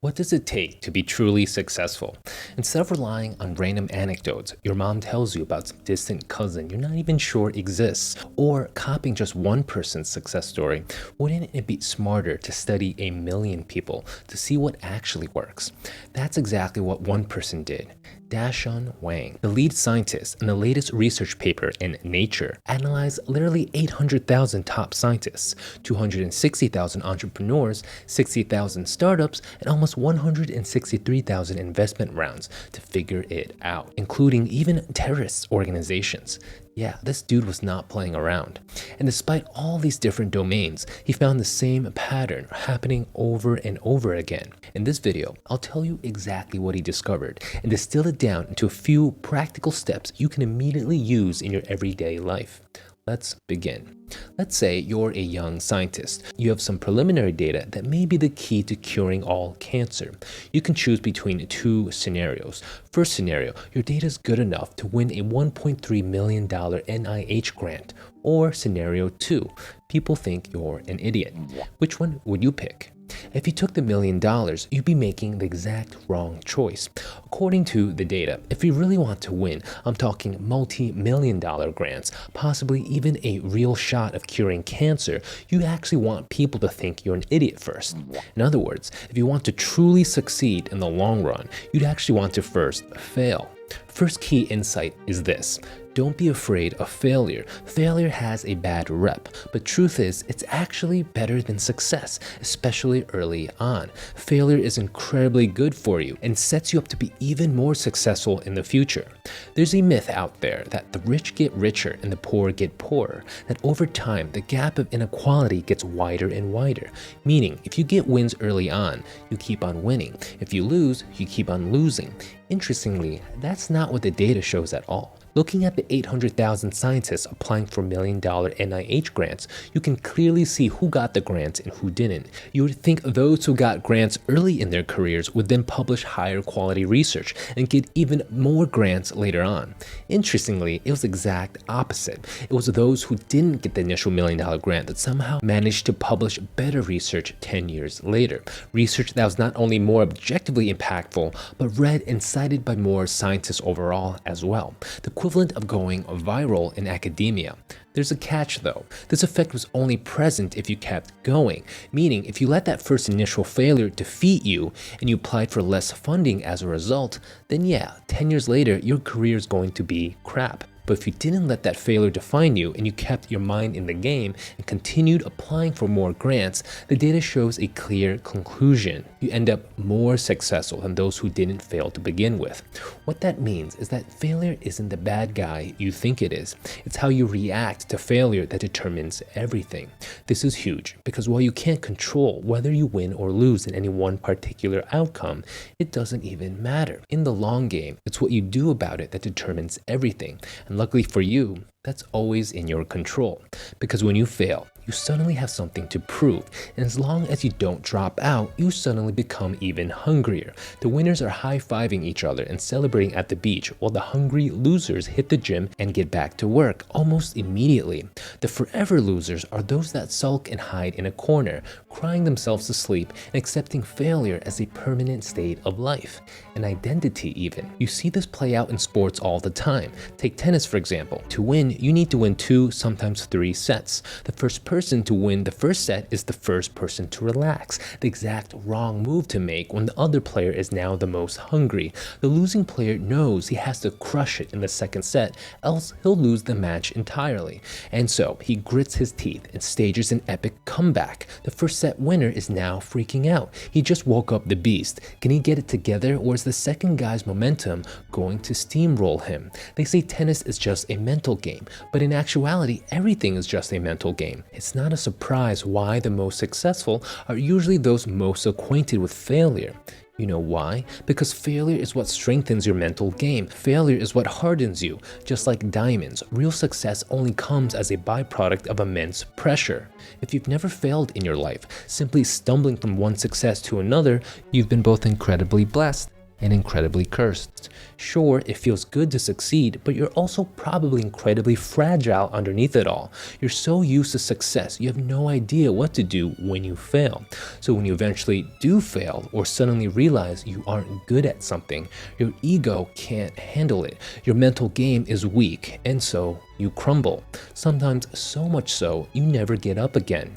What does it take to be truly successful? Instead of relying on random anecdotes your mom tells you about some distant cousin you're not even sure exists, or copying just one person's success story, wouldn't it be smarter to study 1,000,000 people to see what actually works? That's exactly what one person did. Dashun Wang, the lead scientist in the latest research paper in Nature, analyzed literally 800,000 top scientists, 260,000 entrepreneurs, 60,000 startups, and almost 163,000 investment rounds to figure it out, including even terrorist organizations. Yeah, this dude was not playing around. And despite all these different domains, he found the same pattern happening over and over again. In this video, I'll tell you exactly what he discovered and distill it down into a few practical steps you can immediately use in your everyday life. Let's begin. Let's say you're a young scientist. You have some preliminary data that may be the key to curing all cancer. You can choose between two scenarios. First scenario, your data is good enough to win a $1.3 million NIH grant. Or scenario 2, people think you're an idiot. Which one would you pick? If you took the $1 million, you'd be making the exact wrong choice. According to the data, if you really want to win, I'm talking multi-million-dollar grants, possibly even a real shot of curing cancer, you actually want people to think you're an idiot first. In other words, if you want to truly succeed in the long run, you'd actually want to first fail. First key insight is this. Don't be afraid of failure. Failure has a bad rep, but truth is, it's actually better than success, especially early on. Failure is incredibly good for you and sets you up to be even more successful in the future. There's a myth out there that the rich get richer and the poor get poorer, that over time, the gap of inequality gets wider and wider. Meaning, if you get wins early on, you keep on winning. If you lose, you keep on losing. Interestingly, that's not what the data shows at all. Looking at the 800,000 scientists applying for $1 million NIH grants, you can clearly see who got the grants and who didn't. You would think those who got grants early in their careers would then publish higher quality research and get even more grants later on. Interestingly, it was the exact opposite. It was those who didn't get the initial $1 million grant that somehow managed to publish better research 10 years later. Research that was not only more objectively impactful, but read and cited by more scientists overall as well. The equivalent of going viral in academia. There's a catch though. This effect was only present if you kept going, meaning if you let that first initial failure defeat you and you applied for less funding as a result, then yeah, 10 years later, your career is going to be crap. But if you didn't let that failure define you and you kept your mind in the game and continued applying for more grants, the data shows a clear conclusion. You end up more successful than those who didn't fail to begin with. What that means is that failure isn't the bad guy you think it is. It's how you react to failure that determines everything. This is huge because while you can't control whether you win or lose in any one particular outcome, it doesn't even matter. In the long game, it's what you do about it that determines everything. And luckily for you, that's always in your control. Because when you fail, you suddenly have something to prove. And as long as you don't drop out, you suddenly become even hungrier. The winners are high-fiving each other and celebrating at the beach, while the hungry losers hit the gym and get back to work almost immediately. The forever losers are those that sulk and hide in a corner, crying themselves to sleep and accepting failure as a permanent state of life, an identity even. You see this play out in sports all the time. Take tennis for example. To win, you need to win 2, sometimes 3 sets. The first person to win the first set is the first person to relax, the exact wrong move to make when the other player is now the most hungry. The losing player knows he has to crush it in the second set, else he'll lose the match entirely. And so he grits his teeth and stages an epic comeback. The first set winner is now freaking out. He just woke up the beast. Can he get it together, or is the second guy's momentum going to steamroll him? They say tennis is just a mental game, but in actuality, everything is just a mental game. It's not a surprise why the most successful are usually those most acquainted with failure. You know why? Because failure is what strengthens your mental game. Failure is what hardens you. Just like diamonds, real success only comes as a byproduct of immense pressure. If you've never failed in your life, simply stumbling from one success to another, you've been both incredibly blessed and incredibly cursed. Sure, it feels good to succeed, but you're also probably incredibly fragile underneath it all. You're so used to success, you have no idea what to do when you fail. So when you eventually do fail or suddenly realize you aren't good at something, your ego can't handle it. Your mental game is weak, and so you crumble. Sometimes so much so, you never get up again.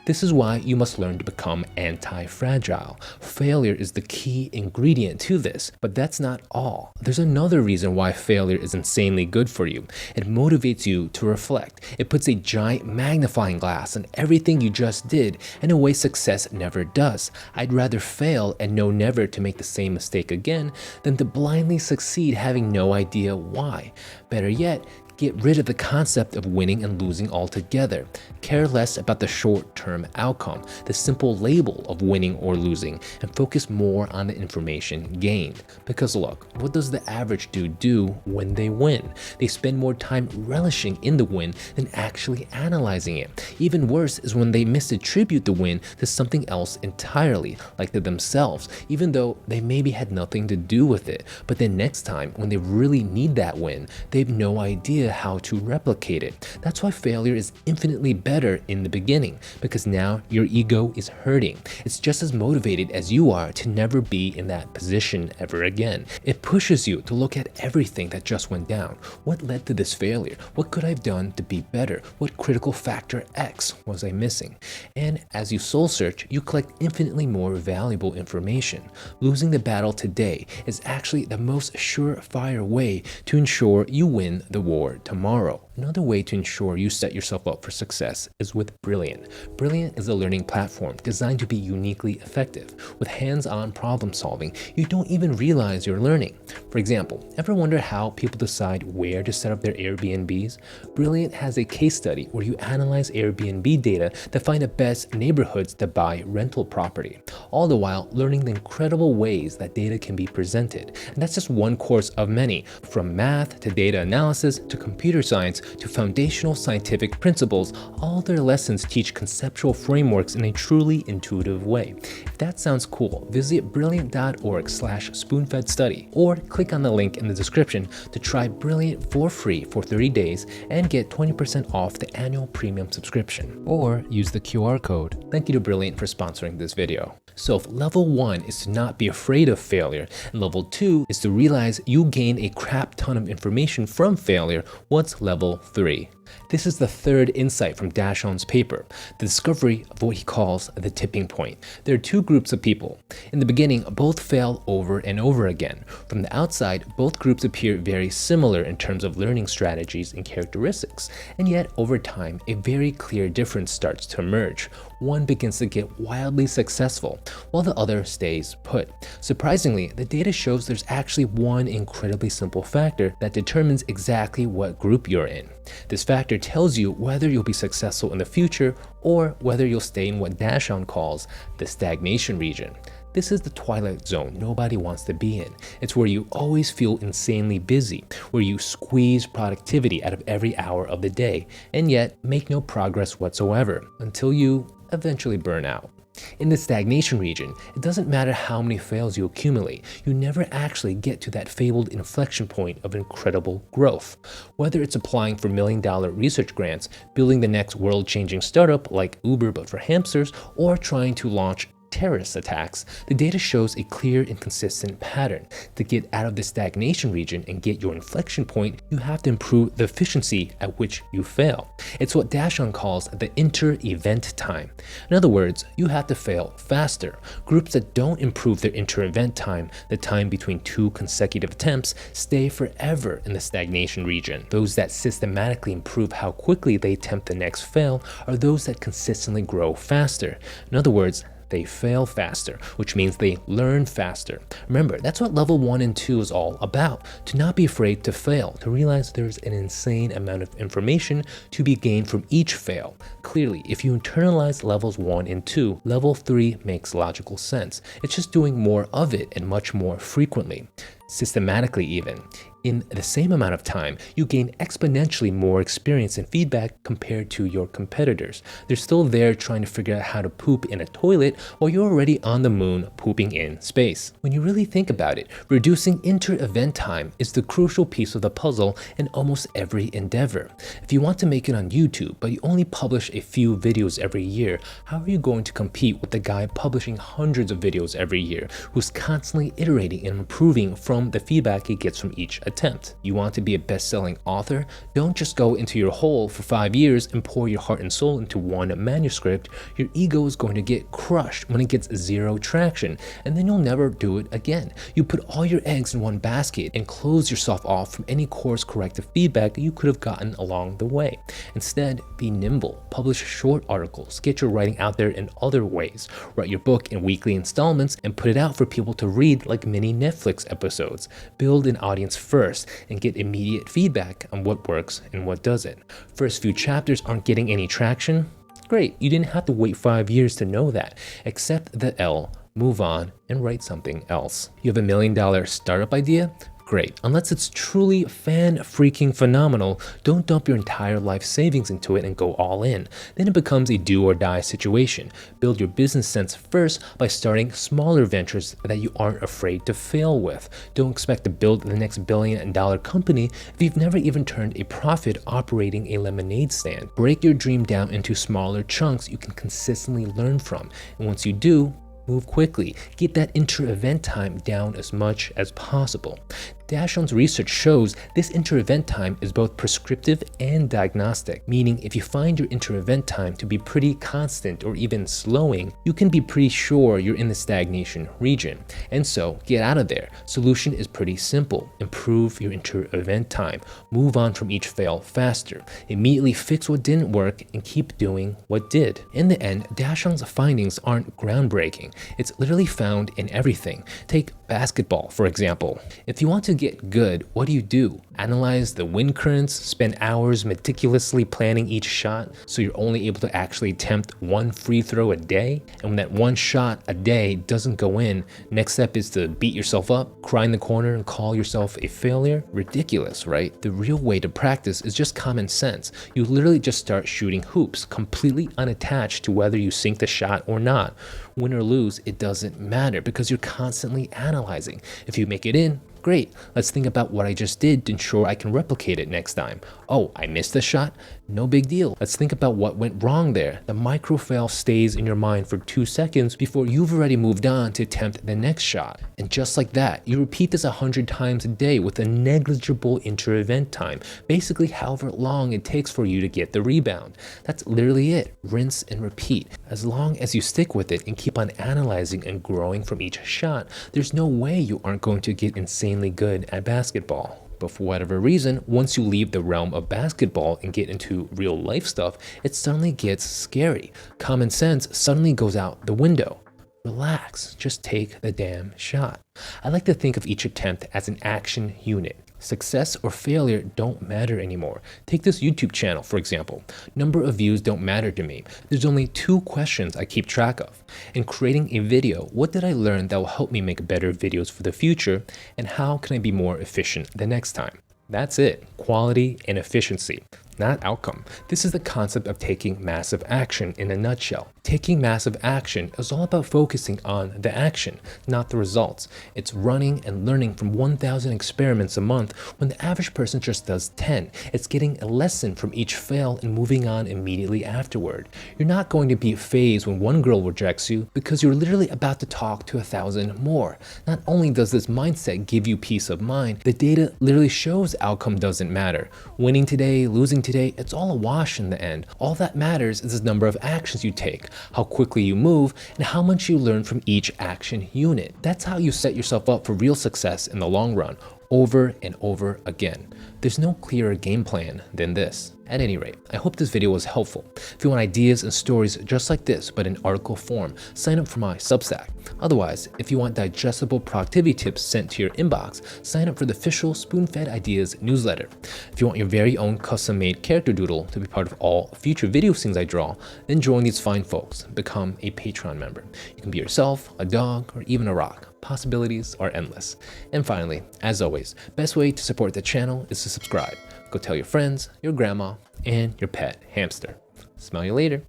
This is why you must learn to become anti-fragile. Failure is the key ingredient to this, but that's not all. There's another reason why failure is insanely good for you. It motivates you to reflect. It puts a giant magnifying glass on everything you just did in a way success never does. I'd rather fail and know never to make the same mistake again than to blindly succeed having no idea why. Better yet, get rid of the concept of winning and losing altogether. Care less about the short-term outcome, the simple label of winning or losing, and focus more on the information gained. Because look, what does the average dude do when they win? They spend more time relishing in the win than actually analyzing it. Even worse is when they misattribute the win to something else entirely, like to themselves, even though they maybe had nothing to do with it. But then next time, when they really need that win, they have no idea how to replicate it. That's why failure is infinitely better in the beginning, because now your ego is hurting. It's just as motivated as you are to never be in that position ever again. It pushes you to look at everything that just went down. What led to this failure? What could I have done to be better? What critical factor X was I missing? And as you soul search, you collect infinitely more valuable information. Losing the battle today is actually the most surefire way to ensure you win the war tomorrow. Another way to ensure you set yourself up for success is with Brilliant. Brilliant is a learning platform designed to be uniquely effective. With hands-on problem solving, you don't even realize you're learning. For example, ever wonder how people decide where to set up their Airbnbs? Brilliant has a case study where you analyze Airbnb data to find the best neighborhoods to buy rental property, all the while learning the incredible ways that data can be presented. And that's just one course of many, from math to data analysis to computer science to foundational scientific principles. All their lessons teach conceptual frameworks in a truly intuitive way. If that sounds cool, visit brilliant.org/spoonfed study or click on the link in the description to try Brilliant for free for 30 days and get 20% off the annual premium subscription, or use the QR code. Thank you to Brilliant for sponsoring this video. So if level 1 is to not be afraid of failure, and level 2 is to realize you gain a crap ton of information from failure, what's level 3? This is the third insight from Dashun's paper, the discovery of what he calls the tipping point. There are two groups of people. In the beginning, both fail over and over again. From the outside, both groups appear very similar in terms of learning strategies and characteristics, and yet over time, a very clear difference starts to emerge. One begins to get wildly successful, while the other stays put. Surprisingly, the data shows there's actually one incredibly simple factor that determines exactly what group you're in. This factor tells you whether you'll be successful in the future or whether you'll stay in what Dashun calls the stagnation region. This is the twilight zone nobody wants to be in. It's where you always feel insanely busy, where you squeeze productivity out of every hour of the day, and yet make no progress whatsoever until you eventually burn out. In the stagnation region, it doesn't matter how many fails you accumulate, you never actually get to that fabled inflection point of incredible growth. Whether it's applying for million-dollar research grants, building the next world-changing startup like Uber but for hamsters, or trying to launch terrorist attacks, the data shows a clear and consistent pattern. To get out of the stagnation region and get your inflection point, you have to improve the efficiency at which you fail. It's what Dashun calls the inter-event time. In other words, you have to fail faster. Groups that don't improve their inter-event time, the time between two consecutive attempts, stay forever in the stagnation region. Those that systematically improve how quickly they attempt the next fail are those that consistently grow faster. In other words, they fail faster, which means they learn faster. Remember, that's what level 1 and 2 is all about. To not be afraid to fail, to realize there's an insane amount of information to be gained from each fail. Clearly, if you internalize levels 1 and 2, level 3 makes logical sense. It's just doing more of it and much more frequently. systematically even. In the same amount of time, you gain exponentially more experience and feedback compared to your competitors. They're still there trying to figure out how to poop in a toilet while you're already on the moon pooping in space. When you really think about it, reducing inter-event time is the crucial piece of the puzzle in almost every endeavor. If you want to make it on YouTube, but you only publish a few videos every year, how are you going to compete with the guy publishing hundreds of videos every year who's constantly iterating and improving from the feedback he gets from each attempt? You want to be a best-selling author? Don't just go into your hole for 5 years and pour your heart and soul into one manuscript. Your ego is going to get crushed when it gets zero traction, and then you'll never do it again. You put all your eggs in one basket and close yourself off from any course corrective feedback that you could have gotten along the way. Instead, be nimble, publish short articles, get your writing out there in other ways, write your book in weekly installments and put it out for people to read like mini Netflix episodes. Build an audience first and get immediate feedback on what works and what doesn't. First few chapters aren't getting any traction? Great, you didn't have to wait 5 years to know that. Accept the L, move on, and write something else. You have $1 million startup idea? Great. Unless it's truly fan-freaking phenomenal, don't dump your entire life savings into it and go all in. Then it becomes a do-or-die situation. Build your business sense first by starting smaller ventures that you aren't afraid to fail with. Don't expect to build the next billion-dollar company if you've never even turned a profit operating a lemonade stand. Break your dream down into smaller chunks you can consistently learn from. And once you do, move quickly. Get that inter-event time down as much as possible. Dashun's research shows this inter-event time is both prescriptive and diagnostic, meaning if you find your inter-event time to be pretty constant or even slowing, you can be pretty sure you're in the stagnation region. And so, get out of there. Solution is pretty simple. Improve your inter-event time. Move on from each fail faster. Immediately fix what didn't work and keep doing what did. In the end, Dashun's findings aren't groundbreaking. It's literally found in everything. Take basketball, for example. If you want to get good, what do? Analyze the wind currents, spend hours meticulously planning each shot so you're only able to actually attempt one free throw a day? And when that one shot a day doesn't go in, next step is to beat yourself up, cry in the corner, and call yourself a failure? Ridiculous, right? The real way to practice is just common sense. You literally just start shooting hoops, completely unattached to whether you sink the shot or not. Win or lose, it doesn't matter because you're constantly analyzing. If you make it in, great. Let's think about what I just did to ensure I can replicate it next time. Oh, I missed the shot? No big deal. Let's think about what went wrong there. The micro fail stays in your mind for 2 seconds before you've already moved on to attempt the next shot. And just like that, you repeat this 100 times a day with a negligible inter-event time, basically however long it takes for you to get the rebound. That's literally it. Rinse and repeat. As long as you stick with it and keep on analyzing and growing from each shot, there's no way you aren't going to get insanely good at basketball. But for whatever reason, once you leave the realm of basketball and get into real life stuff, it suddenly gets scary. Common sense suddenly goes out the window. Relax, just take the damn shot. I like to think of each attempt as an action unit. Success or failure don't matter anymore. Take this YouTube channel, for example. Number of views don't matter to me. There's only 2 questions I keep track of. In creating a video, what did I learn that will help me make better videos for the future? And how can I be more efficient the next time? That's it. Quality and efficiency, not outcome. This is the concept of taking massive action in a nutshell. Taking massive action is all about focusing on the action, not the results. It's running and learning from 1,000 experiments a month when the average person just does 10. It's getting a lesson from each fail and moving on immediately afterward. You're not going to be fazed when one girl rejects you because you're literally about to talk to 1,000 more. Not only does this mindset give you peace of mind, the data literally shows outcome doesn't matter. Winning today, losing today, it's all a wash in the end. All that matters is the number of actions you take, how quickly you move, and how much you learn from each action unit. That's how you set yourself up for real success in the long run, over and over again. There's no clearer game plan than this. At any rate, I hope this video was helpful. If you want ideas and stories just like this, but in article form, sign up for my Substack. Otherwise, if you want digestible productivity tips sent to your inbox, sign up for the official SpoonFed Ideas newsletter. If you want your very own custom-made character doodle to be part of all future video scenes I draw, then join these fine folks and become a Patreon member. You can be yourself, a dog, or even a rock. Possibilities are endless. And finally, as always, best way to support the channel is to subscribe. Go tell your friends, your grandma, and your pet hamster. Smell you later.